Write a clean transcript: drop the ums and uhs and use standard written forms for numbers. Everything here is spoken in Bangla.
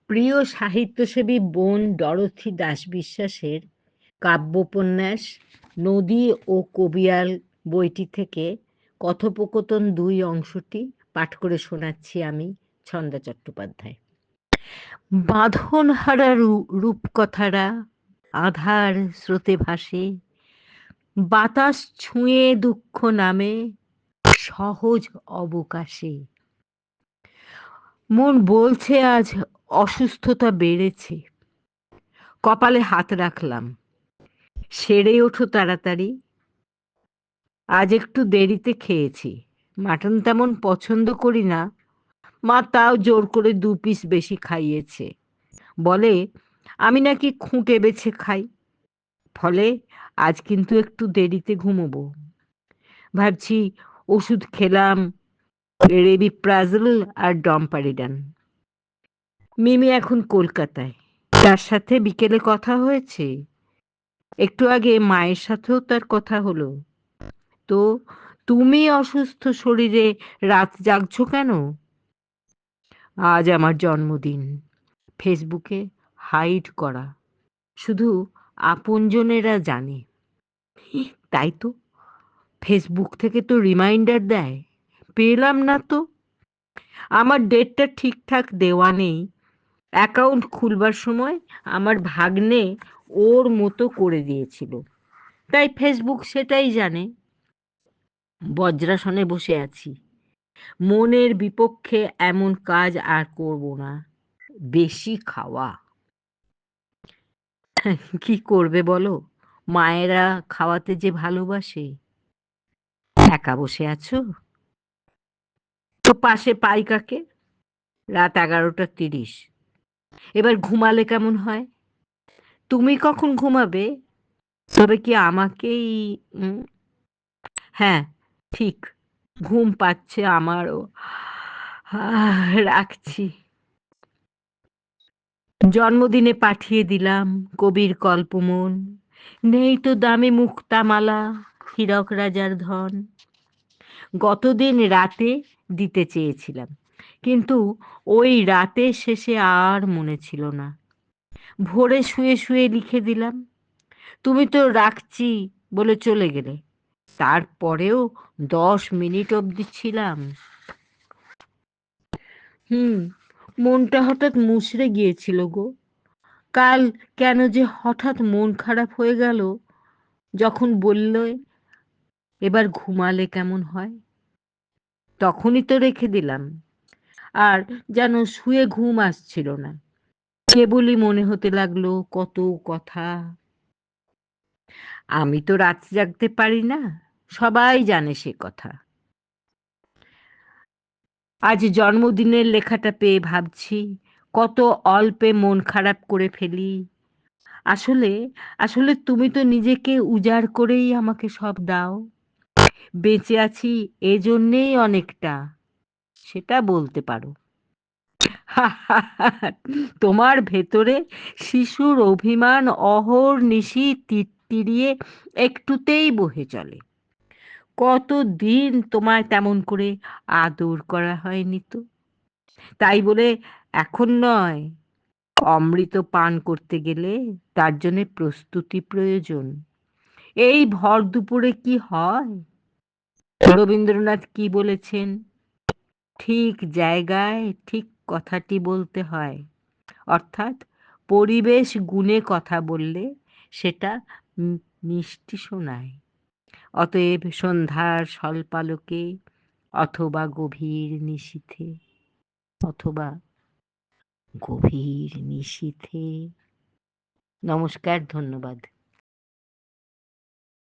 প্রিয় সাহিত্যসেবী বোন ডরোথি দাস বিশ্বাসের কাব্যোপন্যাস নদী ও কবিয়াল বইটি থেকে কথোপকথন ২ অংশটি পাঠ করে শোনাচ্ছি আমি, ছন্দা চট্টোপাধ্যায়। বাঁধনহারা রূপকথারা আধার স্রোতে ভাসে, বাতাস ছুঁয়ে দুঃখ নামে সহজ অবকাশে। মন বলছে আজ অসুস্থতা বেড়েছে, কপালে হাত রাখলাম, সেরে ওঠো তাড়াতাড়ি। আজ একটু দেরিতে খেয়েছি, মাটন তেমন পছন্দ করি না, মা তাও জোর করে ২ পিস বেশি খাইয়েছে। বলে আমি নাকি খুঁটে বেছে খাই, ফলে আজ কিন্তু একটু দেরিতে ঘুমোবো। ভাবছি ওষুধ খেলাম, রেবিপ্রাজল আর ডম্পারিডান। মিমি এখন কলকাতায়, তার সাথে বিকেলে কথা হয়েছে। একটু আগে মায়ের সাথেও তার কথা হলো। তো তুমি অসুস্থ শরীরে রাত জাগছো কেন? আজ আমার জন্মদিন, ফেসবুকে হাইড করা, শুধু আপনজনেরা জানে। তাই তো, ফেসবুক থেকে তো রিমাইন্ডার দেয়, পেলাম না তো। আমার ডেটটা ঠিকঠাক দেওয়া নেই। অ্যাকাউন্ট খুলবার সময় আমার ভাগ্নে ওর মতো করে দিয়েছিল, তাই ফেসবুক সেটাই জানে। বজ্রাসনে বসে আছি, মনের বিপক্ষে এমন কাজ আর করব না। বেশি খাওয়া। কি করবে বলো, মায়েরা খাওয়াতে যে ভালোবাসে। একা বসে আছো তো পাশে পাই কাকে? রাত 11:30। এবার ঘুমালে কেমন হয়? তুমি কখন ঘুমাবে? তবে কি আমাকেই? উম, হ্যাঁ, ঠিক, ঘুম পাচ্ছে আমারও। রাখছি। জন্মদিনে পাঠিয়ে দিলাম কবির কল্পমন, নেই তো দামি মুক্তামালা, হীরক রাজার ধন। গতদিন রাতে দিতে চেয়েছিলাম, কিন্তু ওই রাতের শেষে আর মনে ছিল না। ভোরে শুয়ে শুয়ে লিখে দিলাম। তুমি তো রাখছি বলে চলে গেলে, তারপরেও 10 মিনিট অবধি ছিলাম। হুম, মনটা হঠাৎ মুচড়ে গিয়েছিল গো। কাল কেন যে হঠাৎ মন খারাপ হয়ে গেল যখন বললে এবার ঘুমালে কেমন হয়। তখনই তো রেখে দিলাম, আর যেন শুয়ে ঘুম আসছিল না, কেবলই মনে হতে লাগলো কত কথা। আমি তো রাত জাগতে পারি না, সবাই জানে সে কথা। আজ জন্মদিনের লেখাটা পেয়ে ভাবছি কত অল্পে মন খারাপ করে ফেলি। আসলে আসলে তুমি তো নিজেকে উজাড় করেই আমাকে সব দাও। বেঁচে আছি এজন্যেই অনেকটা, সেটা বলতে পারো। তোমার ভেতরে শিশুর অভিমান অহর্নিশি তিড়িয়ে একটুতেই বহে চলে। কতদিন তোমায় তেমন করে আদর করা হয়নি তো, তাই বলে এখন নয়। অমৃত পান করতে গেলে তার জন্য প্রস্তুতি প্রয়োজন। এই ভর দুপুরে কি হয়? রবীন্দ্রনাথ কি বলেছেন? ঠিক জায়গায় ঠিক কথাটি বলতে হয়, অর্থাৎ পরিবেশ গুণে কথা বললে সেটা মিষ্টি শোনায়। অতএব সন্ধ্যার স্বল্পালোকে, অথবা গভীর নিশীথে, অথবা গভীর নিশীথে। নমস্কার, ধন্যবাদ।